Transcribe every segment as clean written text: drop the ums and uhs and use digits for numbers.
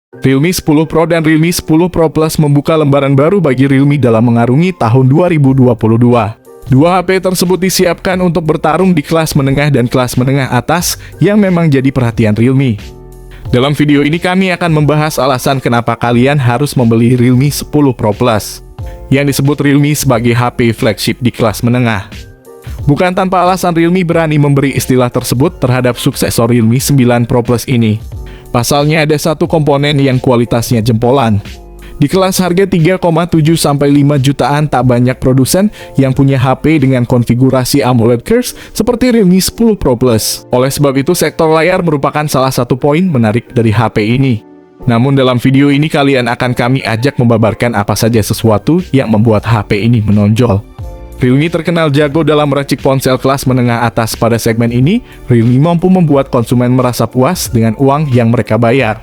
Realme 10 Pro dan Realme 10 Pro Plus membuka lembaran baru bagi Realme dalam mengarungi tahun 2022. Dua HP tersebut disiapkan untuk bertarung di kelas menengah dan kelas menengah atas yang memang jadi perhatian Realme. Dalam video ini kami akan membahas alasan kenapa kalian harus membeli Realme 10 Pro Plus, yang disebut Realme sebagai HP flagship di kelas menengah. Bukan tanpa alasan Realme berani memberi istilah tersebut terhadap suksesor Realme 9 Pro Plus ini. Pasalnya ada satu komponen yang kualitasnya jempolan. Di kelas harga 3,7 sampai 5 jutaan tak banyak produsen yang punya HP dengan konfigurasi AMOLED Curves seperti Realme 10 Pro Plus. Oleh sebab itu sektor layar merupakan salah satu poin menarik dari HP ini. Namun dalam video ini kalian akan kami ajak membabarkan apa saja sesuatu yang membuat HP ini menonjol. Realme terkenal jago dalam meracik ponsel kelas menengah atas. Pada segmen ini, Realme mampu membuat konsumen merasa puas dengan uang yang mereka bayar.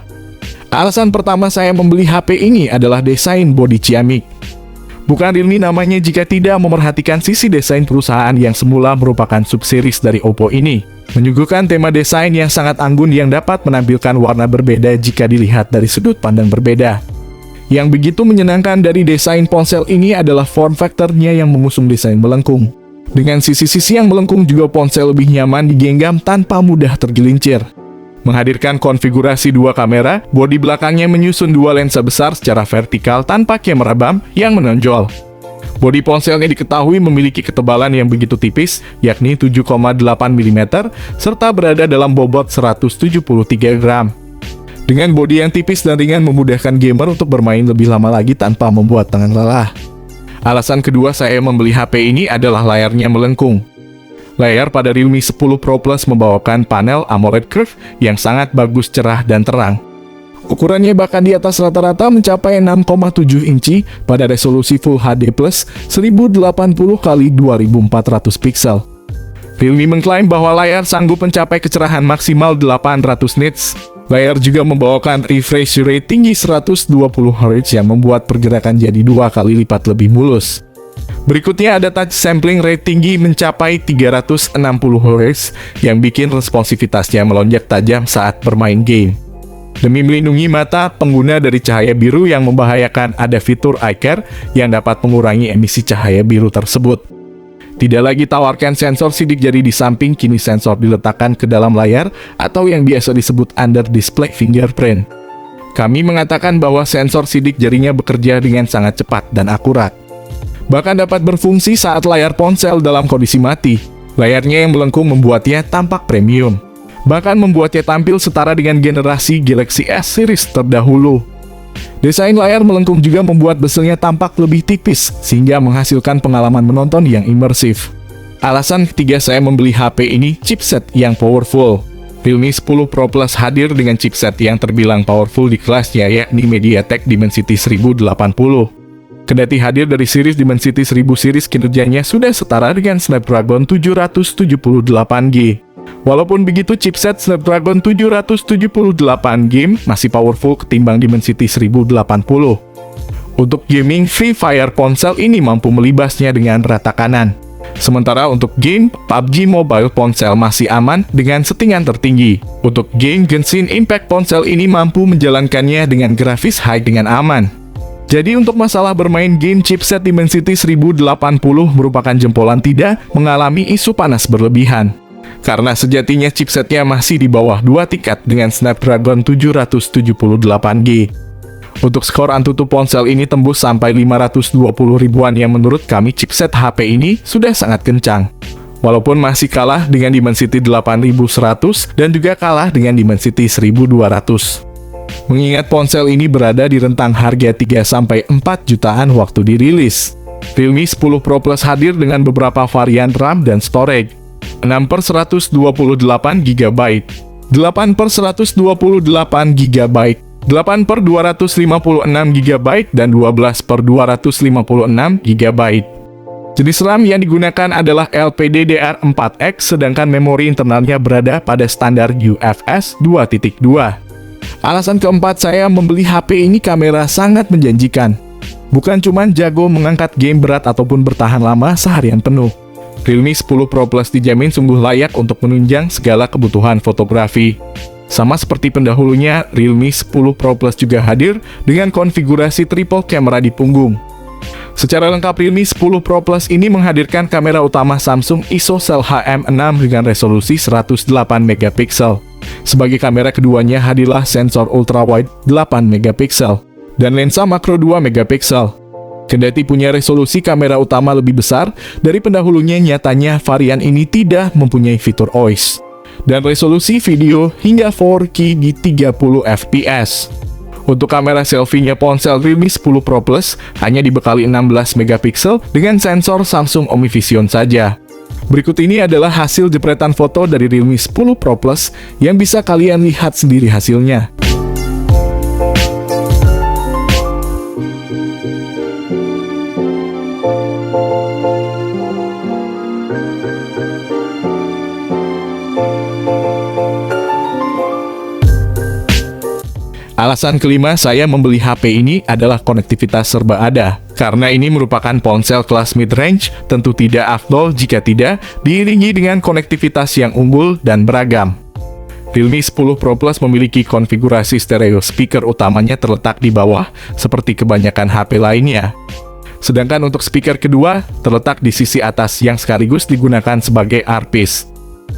Alasan pertama saya membeli HP ini adalah desain bodi ciamik. Bukan Realme namanya jika tidak memerhatikan sisi desain perusahaan yang semula merupakan subseries dari Oppo ini. Menyuguhkan tema desain yang sangat anggun yang dapat menampilkan warna berbeda jika dilihat dari sudut pandang berbeda. Yang begitu menyenangkan dari desain ponsel ini adalah form factor-nya yang mengusung desain melengkung. Dengan sisi-sisi yang melengkung juga ponsel lebih nyaman digenggam tanpa mudah tergelincir. Menghadirkan konfigurasi dua kamera, bodi belakangnya menyusun dua lensa besar secara vertikal tanpa kamera bump yang menonjol. Bodi ponselnya diketahui memiliki ketebalan yang begitu tipis, yakni 7,8 mm, serta berada dalam bobot 173 gram. Dengan bodi yang tipis dan ringan memudahkan gamer untuk bermain lebih lama lagi tanpa membuat tangan lelah. Alasan kedua saya membeli HP ini adalah layarnya melengkung. Layar pada Realme 10 Pro Plus membawakan panel AMOLED Curve yang sangat bagus, cerah, dan terang. Ukurannya bahkan di atas rata-rata mencapai 6,7 inci pada resolusi Full HD+, 1080x2400 pixel. Realme mengklaim bahwa layar sanggup mencapai kecerahan maksimal 800 nits. Layar juga membawakan refresh rate tinggi 120 Hz yang membuat pergerakan jadi 2 kali lipat lebih mulus. Berikutnya ada touch sampling rate tinggi mencapai 360 Hz yang bikin responsivitasnya melonjak tajam saat bermain game. Demi melindungi mata pengguna dari cahaya biru yang membahayakan, ada fitur Eye Care yang dapat mengurangi emisi cahaya biru tersebut. Tidak lagi tawarkan sensor sidik jari di samping, kini sensor diletakkan ke dalam layar atau yang biasa disebut under display fingerprint. Kami mengatakan bahwa sensor sidik jarinya bekerja dengan sangat cepat dan akurat. Bahkan dapat berfungsi saat layar ponsel dalam kondisi mati. Layarnya yang melengkung membuatnya tampak premium. Bahkan membuatnya tampil setara dengan generasi Galaxy S series terdahulu. Desain layar melengkung juga membuat bezelnya tampak lebih tipis, sehingga menghasilkan pengalaman menonton yang imersif. Alasan ketiga saya membeli HP ini, chipset yang powerful. Realme 10 Pro Plus hadir dengan chipset yang terbilang powerful di kelasnya, yakni MediaTek Dimensity 1080. Kendati hadir dari series Dimensity 1000 series, kinerjanya sudah setara dengan Snapdragon 778G. Walaupun begitu, chipset Snapdragon 778G masih powerful ketimbang Dimensity 1080. Untuk gaming, Free Fire ponsel ini mampu melibasnya dengan rata kanan. Sementara untuk game, PUBG Mobile ponsel masih aman dengan settingan tertinggi. Untuk game, Genshin Impact ponsel ini mampu menjalankannya dengan grafis high dengan aman. Jadi untuk masalah bermain game, chipset Dimensity 1080 merupakan jempolan, tidak mengalami isu panas berlebihan. Karena sejatinya chipsetnya masih di bawah 2 tingkat dengan Snapdragon 778G. Untuk skor Antutu ponsel ini tembus sampai 520 ribuan yang menurut kami chipset HP ini sudah sangat kencang. Walaupun masih kalah dengan Dimensity 8100 dan juga kalah dengan Dimensity 1200. Mengingat ponsel ini berada di rentang harga 3-4 jutaan waktu dirilis. Realme 10 Pro Plus hadir dengan beberapa varian RAM dan storage. 6/128GB, 8/128GB, 8/256GB, dan 12/256GB. Jenis RAM yang digunakan adalah LPDDR4X, sedangkan memori internalnya berada pada standar UFS 2.2. Alasan keempat saya membeli HP ini, kamera sangat menjanjikan. Bukan cuma jago mengangkat game berat ataupun bertahan lama seharian penuh. Realme 10 Pro Plus dijamin sungguh layak untuk menunjang segala kebutuhan fotografi. Sama seperti pendahulunya, Realme 10 Pro Plus juga hadir dengan konfigurasi triple camera di punggung. Secara lengkap, Realme 10 Pro Plus ini menghadirkan kamera utama Samsung ISOCELL HM6 dengan resolusi 108 megapiksel. Sebagai kamera keduanya hadirlah sensor ultrawide 8 megapiksel dan lensa makro 2 megapiksel. Kendati punya resolusi kamera utama lebih besar dari pendahulunya, nyatanya varian ini tidak mempunyai fitur OIS dan resolusi video hingga 4K di 30 fps. Untuk kamera selfie-nya ponsel Realme 10 Pro Plus hanya dibekali 16 megapiksel dengan sensor Samsung OmniVision saja. Berikut ini adalah hasil jepretan foto dari Realme 10 Pro Plus yang bisa kalian lihat sendiri hasilnya. Alasan kelima saya membeli HP ini adalah konektivitas serba ada. Karena ini merupakan ponsel kelas mid-range, tentu tidak afdol jika tidak diiringi dengan konektivitas yang unggul dan beragam. Realme 10 Pro Plus memiliki konfigurasi stereo speaker utamanya terletak di bawah, seperti kebanyakan HP lainnya. Sedangkan untuk speaker kedua, terletak di sisi atas yang sekaligus digunakan sebagai earpiece.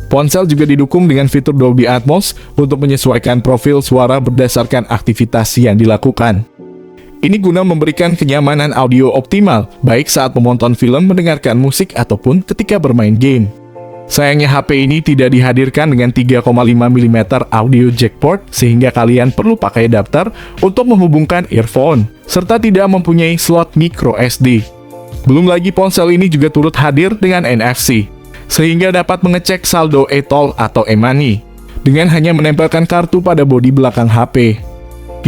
Ponsel juga didukung dengan fitur Dolby Atmos untuk menyesuaikan profil suara berdasarkan aktivitas yang dilakukan. Ini guna memberikan kenyamanan audio optimal, baik saat menonton film, mendengarkan musik, ataupun ketika bermain game. Sayangnya HP ini tidak dihadirkan dengan 3,5 mm audio jack port, sehingga kalian perlu pakai adapter untuk menghubungkan earphone, serta tidak mempunyai slot micro SD. Belum lagi ponsel ini juga turut hadir dengan NFC, sehingga dapat mengecek saldo e-tol atau e-money dengan hanya menempelkan kartu pada bodi belakang HP.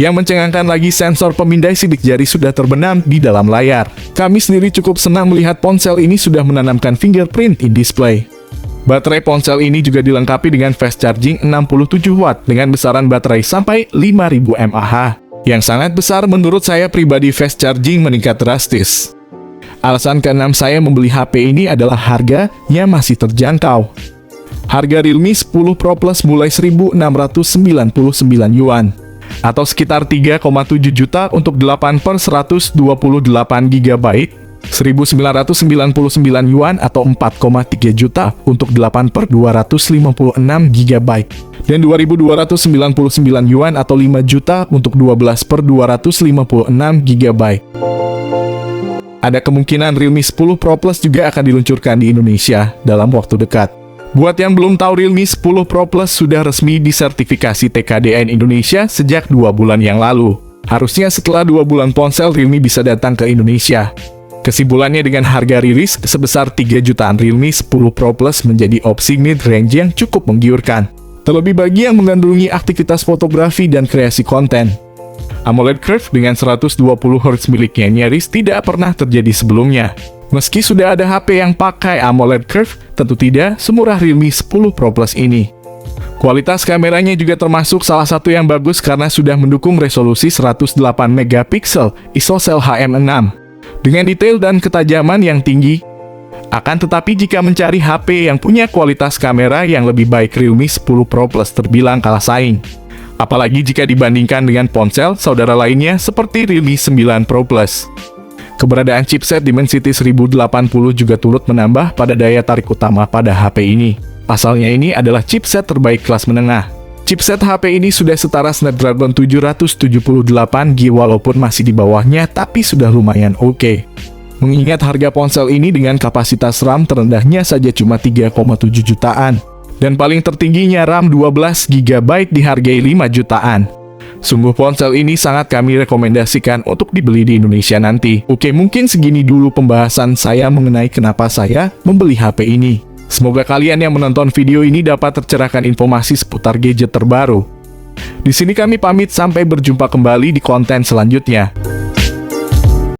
Yang mencengangkan lagi, sensor pemindai sidik jari sudah terbenam di dalam layar. Kami sendiri cukup senang melihat ponsel ini sudah menanamkan fingerprint in display. Baterai ponsel ini juga dilengkapi dengan fast charging 67 watt dengan besaran baterai sampai 5000 mAh. Yang sangat besar menurut saya pribadi, fast charging meningkat drastis. Alasan keenam saya membeli HP ini adalah harganya masih terjangkau. Harga Realme 10 Pro Plus mulai 1.699 yuan, atau sekitar 3,7 juta untuk 8/128 GB, 1.999 yuan atau 4,3 juta untuk 8/256 GB, dan 2.299 yuan atau 5 juta untuk 12/256 GB. Ada kemungkinan Realme 10 Pro Plus juga akan diluncurkan di Indonesia dalam waktu dekat. Buat yang belum tahu, Realme 10 Pro Plus sudah resmi disertifikasi TKDN Indonesia sejak 2 bulan yang lalu. Harusnya setelah 2 bulan ponsel Realme bisa datang ke Indonesia. Kesimpulannya, dengan harga rilis sebesar 3 jutaan, Realme 10 Pro Plus menjadi opsi mid-range yang cukup menggiurkan. Terlebih bagi yang menggandrungi aktivitas fotografi dan kreasi konten. AMOLED Curve dengan 120Hz miliknya nyaris tidak pernah terjadi sebelumnya. Meski sudah ada HP yang pakai AMOLED Curve, tentu tidak semurah Realme 10 Pro Plus ini. Kualitas kameranya juga termasuk salah satu yang bagus karena sudah mendukung resolusi 108 megapiksel ISOCELL HM6 dengan detail dan ketajaman yang tinggi. Akan tetapi jika mencari HP yang punya kualitas kamera yang lebih baik, Realme 10 Pro Plus terbilang kalah saing. Apalagi jika dibandingkan dengan ponsel saudara lainnya seperti Realme 9 Pro Plus. Keberadaan chipset Dimensity 1080 juga turut menambah pada daya tarik utama pada HP ini. Pasalnya ini adalah chipset terbaik kelas menengah. Chipset HP ini sudah setara Snapdragon 778G, walaupun masih di bawahnya tapi sudah lumayan oke. Mengingat harga ponsel ini dengan kapasitas RAM terendahnya saja cuma 3,7 jutaan. Dan paling tertingginya RAM 12 GB dihargai 5 jutaan. Sungguh ponsel ini sangat kami rekomendasikan untuk dibeli di Indonesia nanti. Oke, mungkin segini dulu pembahasan saya mengenai kenapa saya membeli HP ini. Semoga kalian yang menonton video ini dapat tercerahkan informasi seputar gadget terbaru. Di sini kami pamit, sampai berjumpa kembali di konten selanjutnya.